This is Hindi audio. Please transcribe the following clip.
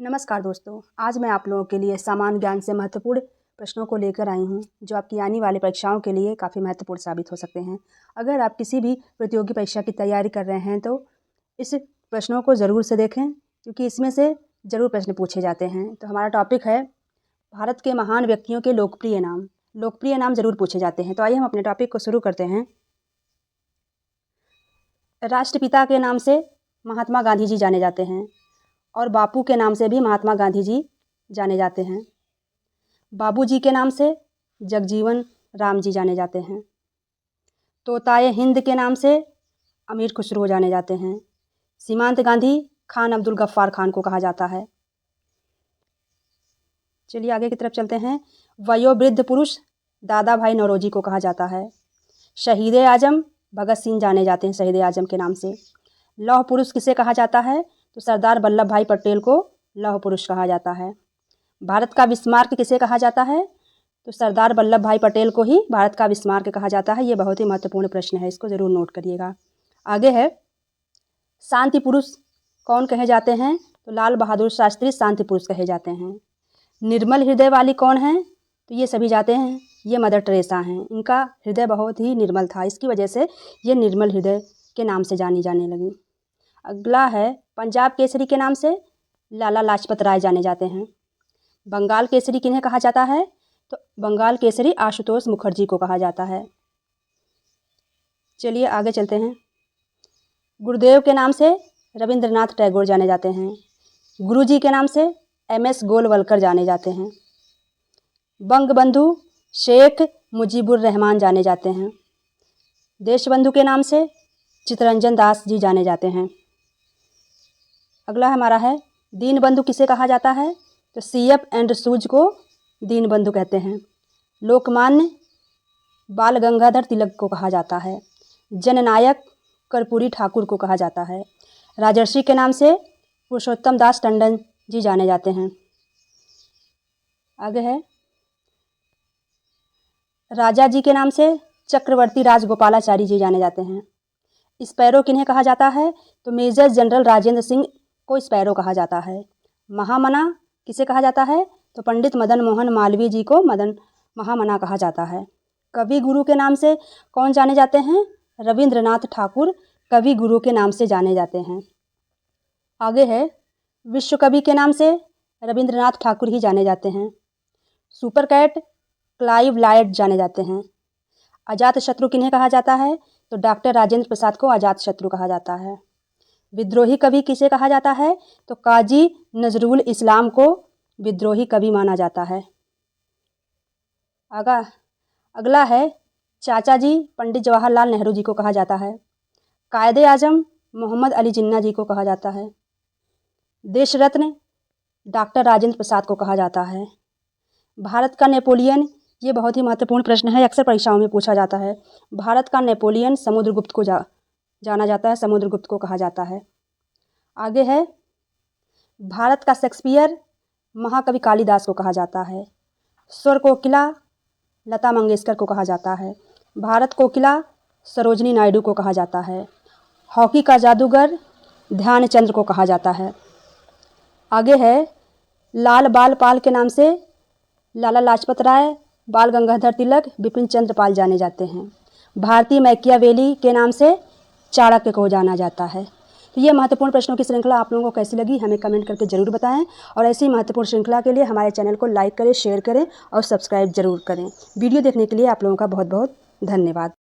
नमस्कार दोस्तों, आज मैं आप लोगों के लिए सामान्य ज्ञान से महत्वपूर्ण प्रश्नों को लेकर आई हूं, जो आपकी आने वाली परीक्षाओं के लिए काफ़ी महत्वपूर्ण साबित हो सकते हैं। अगर आप किसी भी प्रतियोगी परीक्षा की तैयारी कर रहे हैं तो इस प्रश्नों को ज़रूर से देखें, क्योंकि इसमें से ज़रूर प्रश्न पूछे जाते हैं। तो हमारा टॉपिक है भारत के महान व्यक्तियों के लोकप्रिय नाम। लोकप्रिय नाम ज़रूर पूछे जाते हैं। तो आइए हम अपने टॉपिक को शुरू करते हैं। राष्ट्रपिता के नाम से महात्मा गांधी जी जाने जाते हैं और बापू के नाम से भी महात्मा गांधी जी जाने जाते हैं। बाबूजी के नाम से जगजीवन राम जी जाने जाते हैं। तोताए हिंद के नाम से अमीर खुसरो जाने जाते हैं। सीमांत गांधी खान अब्दुल गफ्फार खान को कहा जाता है। चलिए आगे की तरफ चलते हैं। वयोवृद्ध पुरुष दादा भाई नौरोजी को कहा जाता है। शहीद आजम भगत सिंह जाने जाते हैं शहीद आजम के नाम से। लौह पुरुष किसे कहा जाता है? तो सरदार वल्लभ भाई पटेल को लौह पुरुष कहा जाता है। भारत का बिस्मार्क किसे कहा जाता है? तो सरदार वल्लभ भाई पटेल को ही भारत का बिस्मार्क कहा जाता है। ये बहुत ही महत्वपूर्ण प्रश्न है, इसको ज़रूर नोट करिएगा। आगे है, शांति पुरुष कौन कहे जाते हैं? तो लाल बहादुर शास्त्री शांति पुरुष कहे जाते हैं। निर्मल हृदय वाली कौन है? तो ये सभी जाते हैं, ये मदर टेरेसा हैं। इनका हृदय बहुत ही निर्मल था, इसकी वजह से ये निर्मल हृदय के नाम से जानी जाने लगी। अगला है, पंजाब केसरी के नाम से लाला लाजपत राय जाने जाते हैं। बंगाल केसरी किन्हें कहा जाता है? तो बंगाल केसरी आशुतोष मुखर्जी को कहा जाता है। चलिए आगे चलते हैं। गुरुदेव के नाम से रविंद्रनाथ टैगोर जाने जाते हैं। गुरुजी के नाम से MS गोलवलकर जाने जाते हैं। बंगबंधु शेख मुजीबुर रहमान जाने जाते हैं। देशबंधु के नाम से चित्तरंजन दास जी जाने जाते हैं। अगला हमारा है, दीनबंधु किसे कहा जाता है? तो CF एंड्रसूज को दीनबंधु कहते हैं। लोकमान्य बाल गंगाधर तिलक को कहा जाता है। जननायक कर्पूरी ठाकुर को कहा जाता है। राजर्षि के नाम से पुरुषोत्तम दास टंडन जी जाने जाते हैं। आगे है, राजा जी के नाम से चक्रवर्ती राजगोपालाचारी जी जाने जाते हैं। स्पैरो किन्हें कहा जाता है? तो मेजर जनरल राजेंद्र सिंह को स्पैरो कहा जाता है। महामना किसे कहा जाता है? तो पंडित मदन मोहन मालवीय जी को महामना कहा जाता है। कवि गुरु के नाम से कौन जाने जाते हैं? रविंद्रनाथ ठाकुर कवि गुरु के नाम से जाने जाते हैं। आगे है, विश्व कवि के नाम से रविंद्रनाथ ठाकुर ही जाने जाते हैं। सुपर कैट क्लाइव लायड जाने जाते हैं। अजात शत्रु किन्हें कहा जाता है? तो डॉक्टर राजेंद्र प्रसाद को अजात शत्रु कहा जाता है। विद्रोही कवि किसे कहा जाता है? तो काजी नजरुल इस्लाम को विद्रोही कवि माना जाता है। अगला है, चाचा जी पंडित जवाहरलाल नेहरू जी को कहा जाता है। कायदे आजम मोहम्मद अली जिन्ना जी को कहा जाता है। देश रत्न डॉक्टर राजेंद्र प्रसाद को कहा जाता है। भारत का नेपोलियन, ये बहुत ही महत्वपूर्ण प्रश्न है, अक्सर परीक्षाओं में पूछा जाता है। भारत का नेपोलियन समुद्रगुप्त को जाना जाता है, समुद्रगुप्त को कहा जाता है। आगे है, भारत का शेक्सपियर महाकवि कालिदास को कहा जाता है। स्वर कोकिला लता मंगेशकर को कहा जाता है। भारत कोकिला सरोजनी नायडू को कहा जाता है। हॉकी का जादूगर ध्यानचंद्र को कहा जाता है। आगे है, लाल बाल पाल के नाम से लाला लाजपत राय, बाल गंगाधर तिलक, बिपिन चंद्र पाल जाने जाते हैं। भारतीय मैकियावेली के नाम से चाणक्य को जाना जाता है। तो ये महत्वपूर्ण प्रश्नों की श्रृंखला आप लोगों को कैसी लगी हमें कमेंट करके ज़रूर बताएं, और ऐसी महत्वपूर्ण श्रृंखला के लिए हमारे चैनल को लाइक करें, शेयर करें और सब्सक्राइब ज़रूर करें। वीडियो देखने के लिए आप लोगों का बहुत बहुत धन्यवाद।